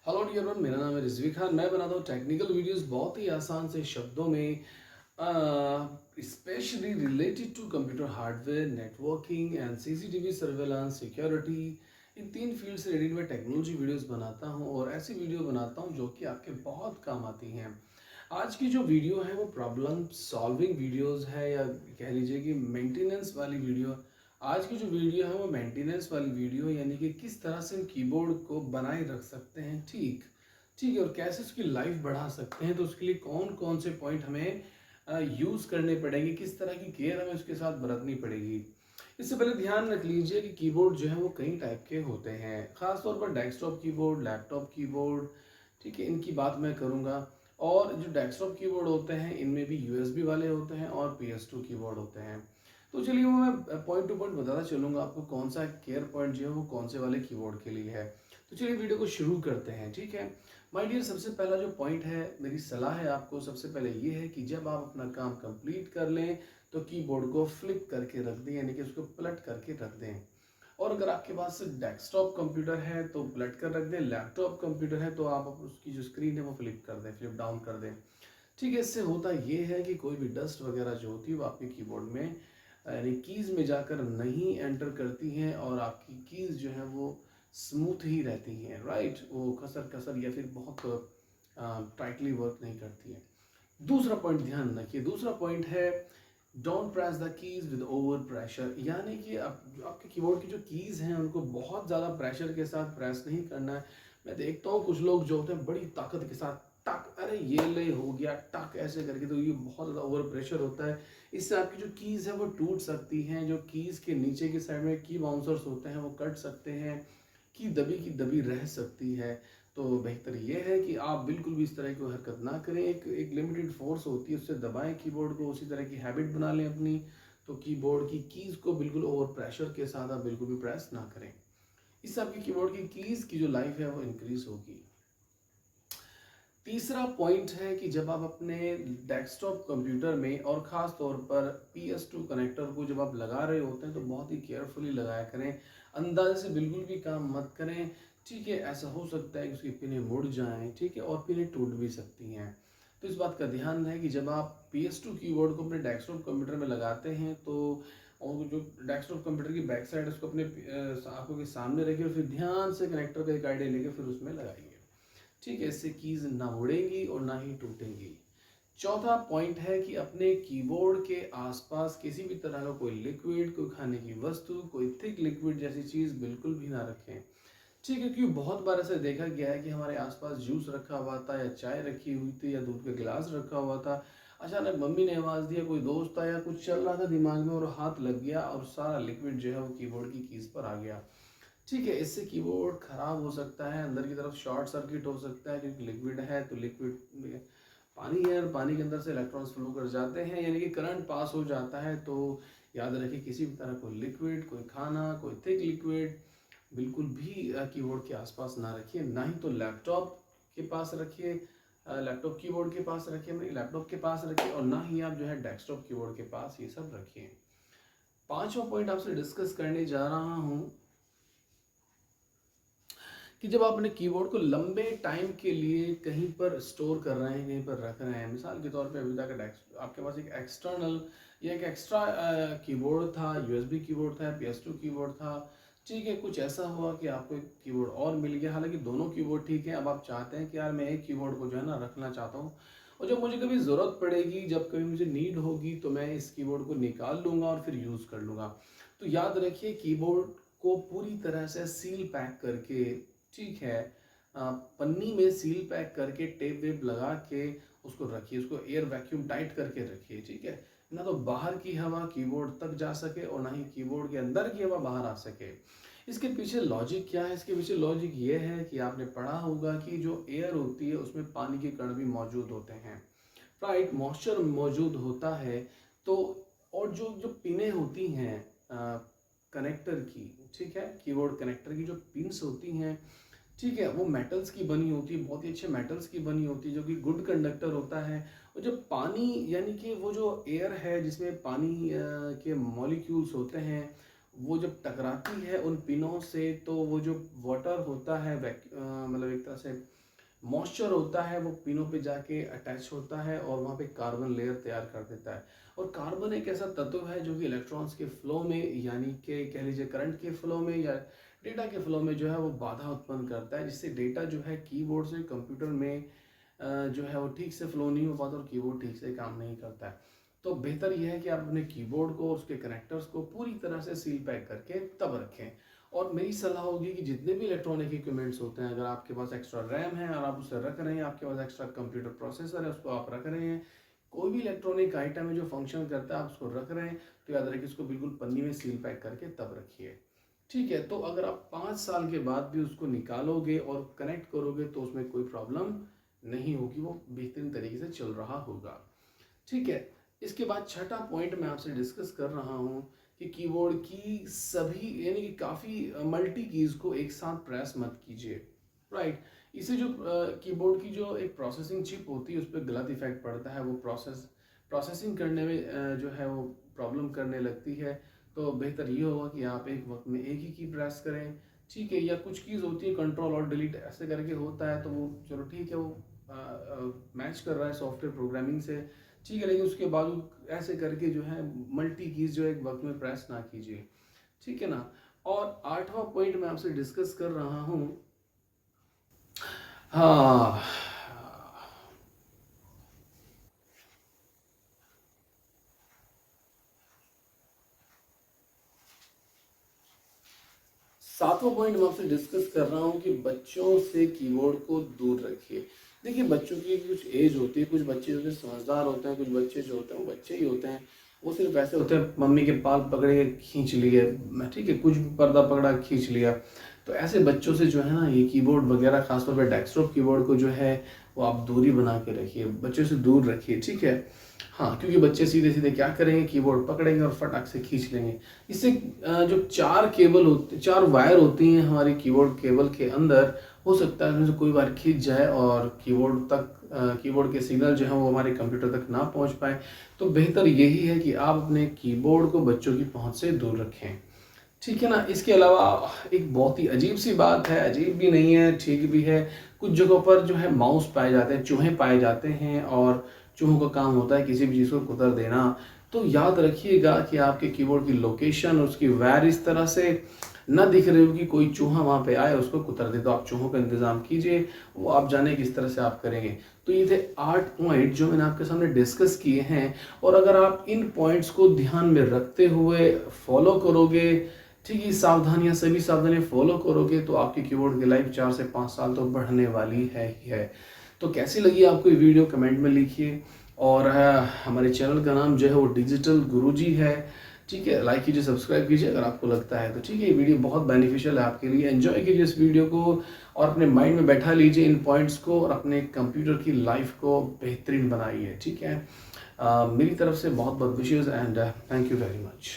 Hello dear one, मेरा नाम है रिजवी खान। मैं बनाता हूँ टेक्निकल वीडियोस बहुत ही आसान से शब्दों में, specially related to computer hardware, networking and CCTV surveillance, security. इन तीन फील्ड से रिलेटेड मैं टेक्नोलॉजी वीडियोस बनाता हूँ और ऐसी वीडियो बनाता हूँ जो कि आपके बहुत काम आती हैं। आज की जो वीडियो है वो प्रॉब्लम सॉल्विंग वीडियोस है, या कह लीजिए कि मेंटेनेंस वाली वीडियो। आज की जो वीडियो है वो मेंटेनेंस वाली वीडियो, यानी कि किस तरह से हम कीबोर्ड को बनाए रख सकते हैं, ठीक ठीक है, और कैसे उसकी लाइफ बढ़ा सकते हैं। तो उसके लिए कौन कौन से पॉइंट हमें यूज़ करने पड़ेंगे, किस तरह की केयर हमें उसके साथ बरतनी पड़ेगी। इससे पहले ध्यान रख लीजिए कि कीबोर्ड जो है वो कई टाइप के होते हैं, खासतौर पर डेस्कटॉप कीबोर्ड, लैपटॉप कीबोर्ड, ठीक है, इनकी बात मैं करूँगा। और जो डेस्कटॉप कीबोर्ड होते हैं इनमें भी यूएसबी वाले होते हैं और PS2 कीबोर्ड होते हैं। तो चलिए वो मैं पॉइंट टू पॉइंट बताता चलूँगा आपको कौन सा केयर पॉइंट जो है वो कौन से वाले कीबोर्ड के लिए है। तो चलिए वीडियो को शुरू करते हैं, ठीक है। माय डियर, सबसे पहला जो पॉइंट है, मेरी सलाह है आपको, सबसे पहले ये है कि जब आप अपना काम कंप्लीट कर लें तो कीबोर्ड को फ्लिप करके रख दें, यानी कि उसको पलट करके रख दें। और अगर आपके पास डेस्कटॉप कंप्यूटर है तो पलट कर रख दें, लैपटॉप कंप्यूटर है तो आप उसकी जो स्क्रीन है वो फ्लिप कर दें, फ्लिप डाउन कर दें। ठीक है, इससे होता ये है कि कोई भी डस्ट वगैरह जो होती है वो आपके कीबोर्ड में, यानी कीज़ में जाकर नहीं एंटर करती हैं और आपकी कीज़ जो है वो स्मूथ ही रहती हैं, राइट। वो कसर कसर या फिर बहुत टाइटली वर्क नहीं करती है। दूसरा पॉइंट ध्यान रखिए, दूसरा पॉइंट है don't press the keys with over pressure, यानी कि आपके कीबोर्ड की जो कीज़ हैं उनको बहुत ज़्यादा प्रेशर के साथ प्रेस नहीं करना है। मैं देखता हूँ कुछ लोग जो होते हैं बड़ी ताकत के साथ टक, अरे ये ले हो गया टक ऐसे करके, तो ये बहुत ज़्यादा ओवर प्रेशर होता है। इससे आपकी जो कीज़ है वो टूट सकती हैं, जो कीज़ के नीचे की साइड में की बाउंसर्स होते हैं वो कट सकते हैं, की दबी रह सकती है। तो बेहतर ये है कि आप बिल्कुल भी इस तरह की हरकत ना करें। एक एक लिमिटेड फोर्स होती है, उससे दबाएं कीबोर्ड को, उसी तरह की हैबिट बना लें अपनी। तो कीबोर्ड की कीज़ को बिल्कुल ओवर प्रेशर के साथ आप बिल्कुल भी प्रेस ना करें। इससे आपकी कीबोर्ड की कीज़ की जो लाइफ है वो इंक्रीज होगी। तीसरा पॉइंट है कि जब आप अपने डेस्कटॉप कंप्यूटर में और ख़ास तौर पर PS2 कनेक्टर को जब आप लगा रहे होते हैं तो बहुत ही केयरफुली लगाया करें, अंदाजे से बिल्कुल भी काम मत करें, ठीक है। ऐसा हो सकता है कि उसकी पिनें मुड़ जाएं, ठीक है, और पिनें टूट भी सकती हैं। तो इस बात का ध्यान है कि जब आप PS2 कीबोर्ड को अपने डेस्कटॉप कंप्यूटर में लगाते हैं तो और जो डेस्कटॉप कंप्यूटर की बैक साइड उसको अपने आंखों के सामने रखिए और फिर ध्यान से कनेक्टर का एक आइडिया लेकर फिर उसमें लगाइए, ठीक है। इससे कीज ना उड़ेंगी और ना ही टूटेंगी। चौथा पॉइंट है कि अपने कीबोर्ड के आसपास किसी भी तरह का कोई लिक्विड, कोई खाने की वस्तु, कोई थिक लिक्विड जैसी चीज बिल्कुल भी ना रखें, ठीक है। क्योंकि बहुत बार ऐसा देखा गया है कि हमारे आसपास जूस रखा हुआ था या चाय रखी हुई थी या दूध का गिलास रखा हुआ था, अचानक मम्मी ने आवाज दिया, कोई दोस्त आया, कुछ चल रहा था दिमाग में और हाथ लग गया और सारा लिक्विड जो है वो कीबोर्ड की कीज पर आ गया, ठीक है। इससे कीबोर्ड खराब हो सकता है, अंदर की तरफ शॉर्ट सर्किट हो सकता है, क्योंकि लिक्विड है तो लिक्विड में पानी है और पानी के अंदर से इलेक्ट्रॉन्स फ्लो कर जाते हैं, यानी कि करंट पास हो जाता है। तो याद रखिए किसी भी तरह कोई लिक्विड, कोई खाना, कोई थिक लिक्विड बिल्कुल भी कीबोर्ड के आसपास ना रखिए, ना ही तो लैपटॉप के पास रखिए, लैपटॉप कीबोर्ड के पास रखिए, मतलब लैपटॉप के पास रखिए, और ना ही आप जो है डेस्कटॉप कीबोर्ड के पास ये सब रखिए। पांचवा पॉइंट आपसे डिस्कस करने जा रहा हूँ कि जब आप अपने कीबोर्ड को लंबे टाइम के लिए कहीं पर स्टोर कर रहे हैं, कहीं पर रख रहे हैं, मिसाल के तौर पे अभी तक आपके पास एक एक्सटर्नल या एक एक्स्ट्रा कीबोर्ड था, USB कीबोर्ड था, PS2 कीबोर्ड था, ठीक है। कुछ ऐसा हुआ कि आपको एक कीबोर्ड और मिल गया, हालांकि दोनों कीबोर्ड ठीक है, अब आप चाहते हैं कि यार मैं एक कीबोर्ड को जो है ना रखना चाहता हूँ, और जब मुझे कभी ज़रूरत पड़ेगी, जब कभी मुझे नीड होगी तो मैं इस कीबोर्ड को निकाल लूँगा और फिर यूज़ कर लूँगा। तो याद रखिए कीबोर्ड को पूरी तरह से सील पैक करके, ठीक है, पन्नी में सील पैक करके टेप वेप लगा के उसको रखिए, उसको एयर वैक्यूम टाइट करके रखिए, ठीक है। ना तो बाहर की हवा कीबोर्ड तक जा सके और ना ही कीबोर्ड के अंदर की हवा बाहर आ सके। इसके पीछे लॉजिक क्या है? इसके पीछे लॉजिक ये है कि आपने पढ़ा होगा कि जो एयर होती है उसमें पानी के कण भी मौजूद होते हैं, राइट, मॉइस्चर मौजूद होता है। तो और जो जो पिनें होती हैं कनेक्टर की, ठीक है, कीबोर्ड कनेक्टर की जो पिन्स होती हैं, ठीक है, वो मेटल्स की बनी होती है, बहुत ही अच्छे मेटल्स की बनी होती है, जो कि गुड कंडक्टर होता है। और जब पानी, यानी कि वो जो एयर है जिसमें पानी के मॉलिक्यूल्स होते हैं, वो जब टकराती है उन पिनों से तो वो जो वाटर होता है मतलब एक तरह से मॉइस्चर होता है वो पिनों पे जाके अटैच होता है और वहाँ पे कार्बन लेयर तैयार कर देता है। और कार्बन एक ऐसा तत्व है जो कि इलेक्ट्रॉन्स के फ्लो में, यानी कि कह लीजिए करंट के फ्लो में या डेटा के फ्लो में जो है वो बाधा उत्पन्न करता है, जिससे डेटा जो है कीबोर्ड से कंप्यूटर में जो है वो ठीक से फ्लो नहीं हो पाता और कीबोर्ड ठीक से काम नहीं करता है। तो बेहतर यह है कि आप अपने कीबोर्ड को, उसके कनेक्टर्स को पूरी तरह से सील पैक करके तब रखें। और मेरी सलाह होगी कि जितने भी इलेक्ट्रॉनिक इक्विपमेंट्स होते हैं, अगर आपके पास एक्स्ट्रा रैम है और आप उसे रख रहे हैं, आपके पास एक्स्ट्रा कंप्यूटर प्रोसेसर है उसको आप रख रहे हैं, कोई भी इलेक्ट्रॉनिक आइटम है जो फंक्शन करता है आप उसको रख रहे हैं, तो याद रखिए उसको बिल्कुल पन्नी में सील पैक करके तब रखिए। ठीक है, तो अगर आप 5 साल के बाद भी उसको निकालोगे और कनेक्ट करोगे तो उसमें कोई प्रॉब्लम नहीं होगी, वो बेहतरीन तरीके से चल रहा होगा। ठीक है, इसके बाद छठा पॉइंट मैं आपसे डिस्कस कर रहा हूँ कि कीबोर्ड की सभी यानी कि काफ़ी मल्टी कीज़ को एक साथ प्रेस मत कीजिए। राइट, इससे जो कीबोर्ड की जो एक प्रोसेसिंग चिप होती है उस पर गलत इफेक्ट पड़ता है, वो प्रोसेसिंग करने में जो है वो प्रॉब्लम करने लगती है। तो बेहतर ये होगा कि आप एक वक्त में एक ही की प्रेस करें। ठीक है, या कुछ कीज़ होती है कंट्रोल और डिलीट ऐसे करके होता है, तो वो चलो ठीक है, वो मैच कर रहा है सॉफ्टवेयर प्रोग्रामिंग से। ठीक है, लेकिन उसके बाद ऐसे करके जो है मल्टी कीज जो है एक वक्त में प्रेस ना कीजिए। ठीक है ना। और आठवां पॉइंट मैं आपसे डिस्कस कर रहा हूँ। हाँ, 7वां पॉइंट मैं आपसे डिस्कस कर रहा हूँ कि बच्चों से कीबोर्ड को दूर रखिए। देखिए, बच्चों की कुछ एज होती है, कुछ बच्चे होते हैं समझदार होते हैं, कुछ बच्चे जो होते हैं वो बच्चे ही होते हैं। वो सिर्फ ऐसे होते हैं मम्मी के बाल पकड़े खींच लिए, ठीक है, कुछ भी पर्दा पकड़ा खींच लिया। तो ऐसे बच्चों से जो है ना ये कीबोर्ड वगैरह, खासतौर पर डेस्कटॉप कीबोर्ड को जो है वो आप दूरी बना के रखिए, बच्चों से दूर रखिए। ठीक है, हाँ, क्योंकि बच्चे सीधे सीधे क्या करेंगे, कीबोर्ड पकड़ेंगे और फटाक से खींच लेंगे। इससे जो 4 वायर होती हैं हमारी कीबोर्ड केबल के अंदर, हो सकता है उनमें से कोई वायर खींच जाए और कीबोर्ड के सिग्नल जो है वो हमारे कंप्यूटर तक ना पहुंच पाए। तो बेहतर यही है कि आप अपने कीबोर्ड को बच्चों की पहुंच से दूर रखें। ठीक है ना। इसके अलावा एक बहुत ही अजीब सी बात है, अजीब भी नहीं है, ठीक भी है, कुछ जगहों पर जो है माउस पाए जाते हैं, चूहे पाए जाते हैं, और चूहों का काम होता है किसी भी चीज़ को कुतर देना। तो याद रखिएगा कि आपके कीबोर्ड की लोकेशन, उसकी वायर इस तरह से न दिख रही हो कि कोई चूहा वहाँ पे आए उसको कुतर दे, तो आप चूहों का इंतज़ाम कीजिए, वो आप जाने किस तरह से आप करेंगे। तो ये थे 8 पॉइंट जो मैंने आपके सामने डिस्कस किए हैं, और अगर आप इन पॉइंट्स को ध्यान में रखते हुए फॉलो करोगे, ठीक है, सावधानियां, सभी सावधानियां फॉलो करोगे, तो आपकी कीबोर्ड की लाइफ 4 से 5 साल तो बढ़ने वाली है ही है। तो कैसी लगी आपको ये वीडियो, कमेंट में लिखिए। और हमारे चैनल का नाम जो है वो डिजिटल गुरुजी है। ठीक है, लाइक कीजिए, सब्सक्राइब कीजिए अगर आपको लगता है तो। ठीक है, ये वीडियो बहुत बेनिफिशियल है आपके लिए, एंजॉय कीजिए इस वीडियो को और अपने माइंड में बैठा लीजिए इन पॉइंट्स को, और अपने कंप्यूटर की लाइफ को बेहतरीन बनाइए। ठीक है, मेरी तरफ से बहुत बहुत विशेष and thank you very much.